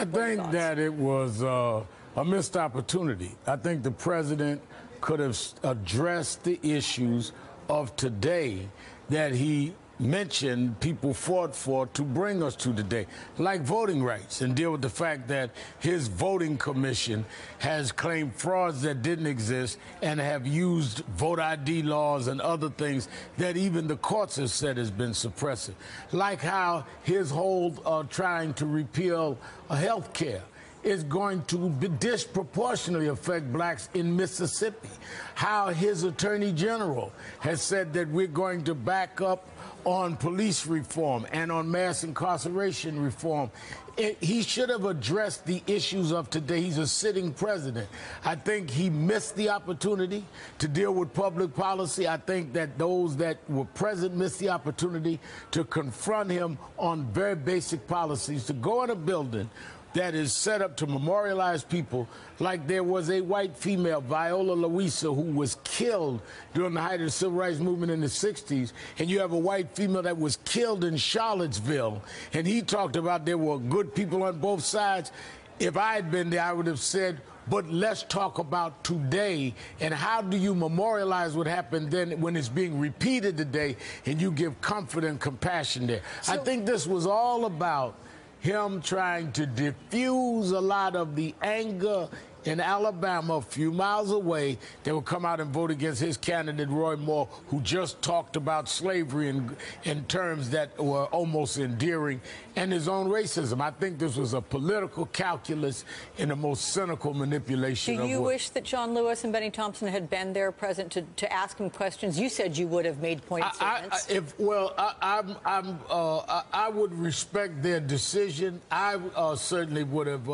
I think that it was a missed opportunity. I think the president could have addressed the issues of today that he mentioned people fought for to bring us to today, like voting rights, and deal with the fact that his voting commission has claimed frauds that didn't exist and have used vote ID laws and other things that even the courts have said has been suppressive, like how his whole trying to repeal health care is going to disproportionately affect blacks in Mississippi, how his attorney general has said that we're going to back up on police reform and on mass incarceration reform. He should have addressed the issues of today. He's a sitting president. I think he missed the opportunity to deal with public policy. I think that those that were present missed the opportunity to confront him on very basic policies, to go in a building that is set up to memorialize people, like there was a white female, Viola Louisa, who was killed during the height of the Civil Rights Movement in the 60s, and you have a white female that was killed in Charlottesville, and he talked about there were good people on both sides. If I had been there, I would have said, but let's talk about today, and how do you memorialize what happened then when it's being repeated today, and you give comfort and compassion there. I think this was all about him trying to diffuse a lot of the anger in Alabama, a few miles away, they will come out and vote against his candidate, Roy Moore, who just talked about slavery in terms that were almost endearing, and his own racism. I think this was a political calculus and the most cynical manipulation. Do you wish that John Lewis and Benny Thompson had been there present to ask him questions? You said you would have made pointed statements. I would respect their decision. I certainly would have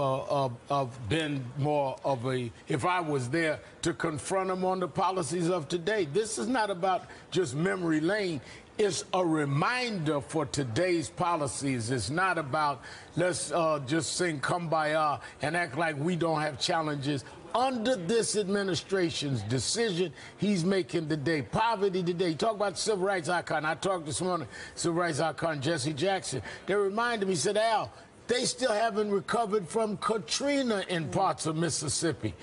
been more of a, if I was there, to confront them on the policies of today. This is not about just memory lane. It's a reminder for today's policies. It's not about let's just sing Kumbaya and act like we don't have challenges. Under this administration's decision he's making today, poverty today, talk about civil rights icon. I talked this morning, civil rights icon Jesse Jackson. They reminded me, said, Al, they still haven't recovered from Katrina in parts of Mississippi.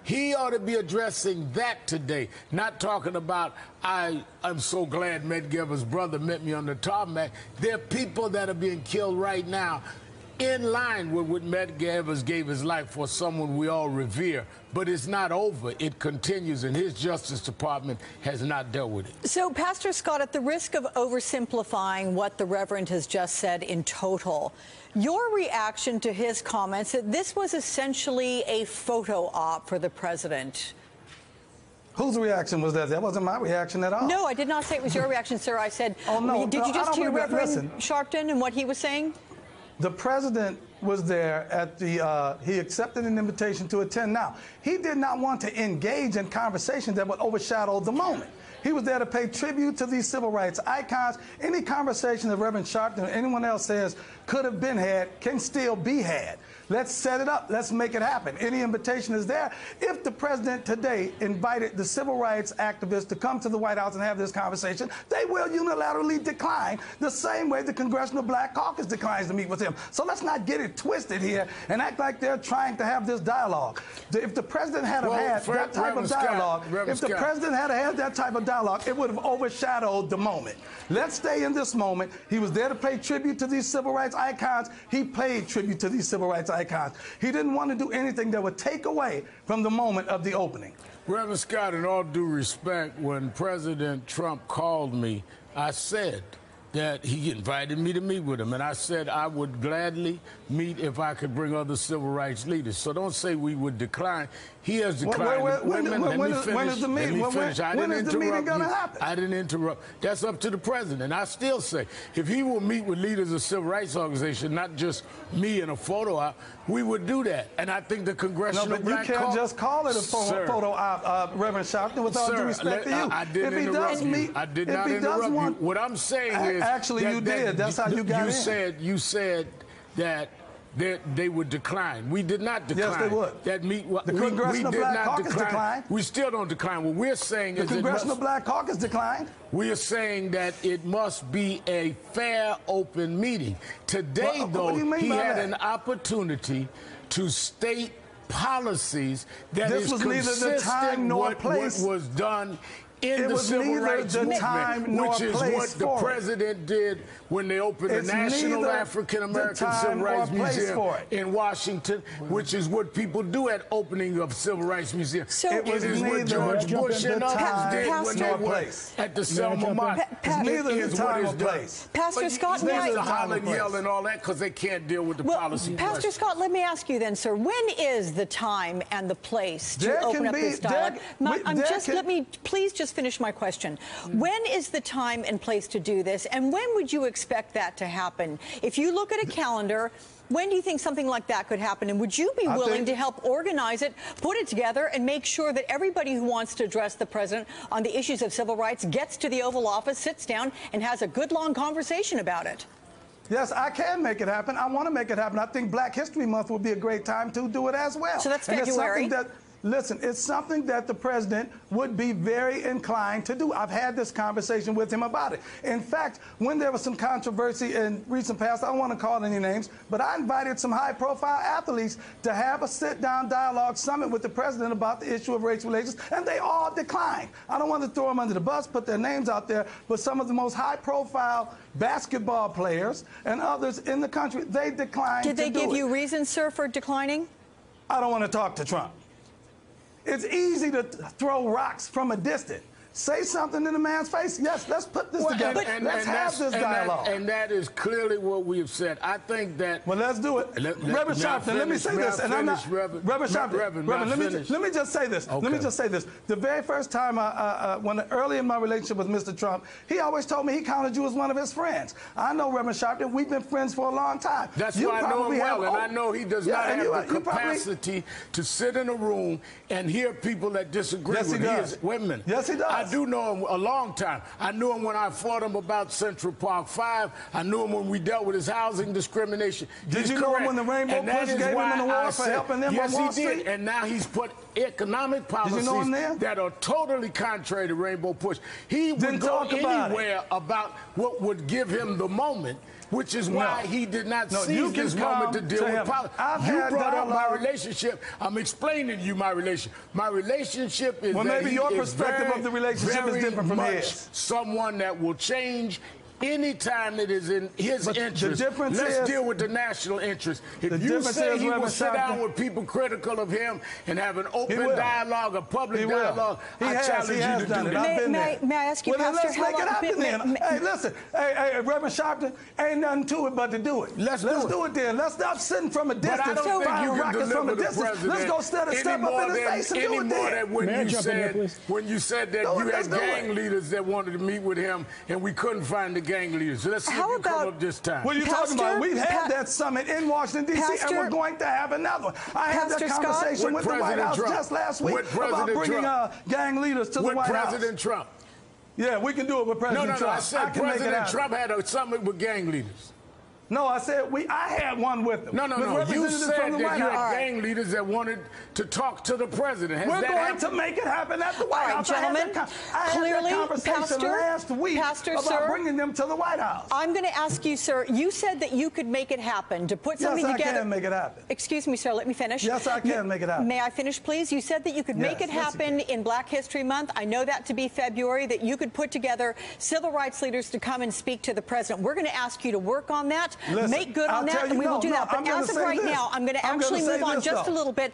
He ought to be addressing that today, not talking about, I'm so glad Medgaver's brother met me on the tarmac. There are people that are being killed right now in line with what Medgaver gave his life for, someone we all revere. But it's not over. It continues, and his Justice Department has not dealt with it. So, Pastor Scott, at the risk of oversimplifying what the Reverend has just said in total, your reaction to his comments that this was essentially a photo op for the president? Whose reaction was that? That wasn't my reaction at all. No, I did not say it was your reaction, sir. I said, oh, no, did you just hear Reverend listen. Sharpton and what he was saying? The president was there at the, he accepted an invitation to attend. Now, he did not want to engage in conversations that would overshadow the moment. He was there to pay tribute to these civil rights icons. Any conversation that Reverend Sharpton or anyone else says could have been had can still be had. Let's set it up. Let's make it happen. Any invitation is there. If the president today invited the civil rights activists to come to the White House and have this conversation, they will unilaterally decline the same way the Congressional Black Caucus declines to meet with him. So let's not get it twisted here and act like they're trying to have this dialogue. If the president had had that type of dialogue, it would have overshadowed the moment. Let's stay in this moment. He was there to pay tribute to these civil rights icons. He paid tribute to these civil rights icons. He didn't want to do anything that would take away from the moment of the opening. Reverend Scott, in all due respect, when President Trump called me, I said that he invited me to meet with him, and I said I would gladly meet if I could bring other civil rights leaders. So don't say we would decline. He has declined. When is the meeting? When is the meeting going to happen? I didn't interrupt. That's up to the president. I still say, if he will meet with leaders of civil rights organizations, not just me in a photo op, we would do that. And I think the Congressional Black Caucus... No, but you can't just call it a photo op, Reverend Sharpton, with all due respect to you. I didn't interrupt you. I did not interrupt you. What I'm saying is... Actually, you did. That's how you got in. You said that they would decline. We did not decline. Yes, they would. The Congressional Black Caucus declined. We still don't decline. What we're saying is the Congressional Black Caucus declined. We are saying that it must be a fair, open meeting. Today, though, he had an opportunity to state policies that is consistent with what was done in the civil rights movement, which is what the president did when they opened the National African American Civil Rights Museum in Washington, which is what people do at opening of civil rights museums. So it is what George Bush and others did when they were at the Selma March. Neither is the time or place. Pastor Scott, they holler and yell and all that because they can't deal with the policy. Pastor Scott, let me ask you then, sir, when is the time and the place to open up this dialogue? Let me please just finish my question. When is the time and place to do this, and when would you expect that to happen? If you look at a calendar, when do you think something like that could happen, and would you be willing to help organize it, put it together, and make sure that everybody who wants to address the president on the issues of civil rights gets to the Oval Office, sits down, and has a good long conversation about it? Yes, I can make it happen. I want to make it happen. I think Black History Month would be a great time to do it as well. So that's February. Listen, it's something that the president would be very inclined to do. I've had this conversation with him about it. In fact, when there was some controversy in recent past, I don't want to call any names, but I invited some high-profile athletes to have a sit-down dialogue summit with the president about the issue of race relations, and they all declined. I don't want to throw them under the bus, put their names out there, but some of the most high-profile basketball players and others in the country, they declined to do it. Did they give you reasons, sir, for declining? I don't want to talk to Trump. It's easy to throw rocks from a distance. Say something in the man's face. Yes, let's put this together. Let's have this dialogue. And that is clearly what we have said. I think that... Well, let's do it. Reverend Sharpton, let me say this. And I'm not... Reverend Sharpton, let me just say this. Let me just say this. The very first time, early in my relationship with Mr. Trump, he always told me he counted you as one of his friends. I know Reverend Sharpton. We've been friends for a long time. That's why I know him well, and I know he does not have the capacity to sit in a room and hear people that disagree with him. Wait a minute. Yes, he does. I do know him a long time. I knew him when I fought him about Central Park 5. I knew him when we dealt with his housing discrimination. Did you know him when the Rainbow Push gave him an award for helping them on Wall Street? Yes, he did. And now he's put economic policies that are totally contrary to Rainbow Push. He would go anywhere about what would give him the moment, which is why he did not seize this moment to deal with politics. You brought up my relationship. I'm explaining to you my relationship. My relationship is that maybe your perspective of the relationship is different from his. Someone that will change anytime it is in his interest. Let's deal with the national interest. If you say he will sit down with people critical of him and have an open dialogue, a public dialogue, I challenge you to do that. May I ask you, Pastor, let's make it happen then. Hey, listen, hey, Reverend Sharpton, ain't nothing to it but to do it. Let's do it then. Let's stop sitting from a distance. But I don't think you can deliver the president. Let's go step up in his face and do it then. When you said that you had gang leaders that wanted to meet with him and we couldn't find the gang leaders. So let's see if you come up this time. What are you talking about? We've had that summit in Washington, D.C., and we're going to have another one. I had that conversation with the White House just last week about bringing gang leaders to the White House. With President Trump. Yeah, we can do it with President Trump. I said President Trump had a summit with gang leaders. No, I said I had one with them. No. You said that you had gang leaders that wanted to talk to the president. We're going to make it happen at the White House. Gentlemen, I had that conversation last week about bringing them to the White House. I'm going to ask you, sir, you said that you could make it happen, to put something together. Yes, I can make it happen. Excuse me, sir, let me finish. Yes, I can make it happen. May I finish, please? You said that you could make it happen in Black History Month. I know that to be February, that you could put together civil rights leaders to come and speak to the president. We're going to ask you to work on that, make good on that, and we will do that. But as of right now, I'm going to actually move on just a little bit.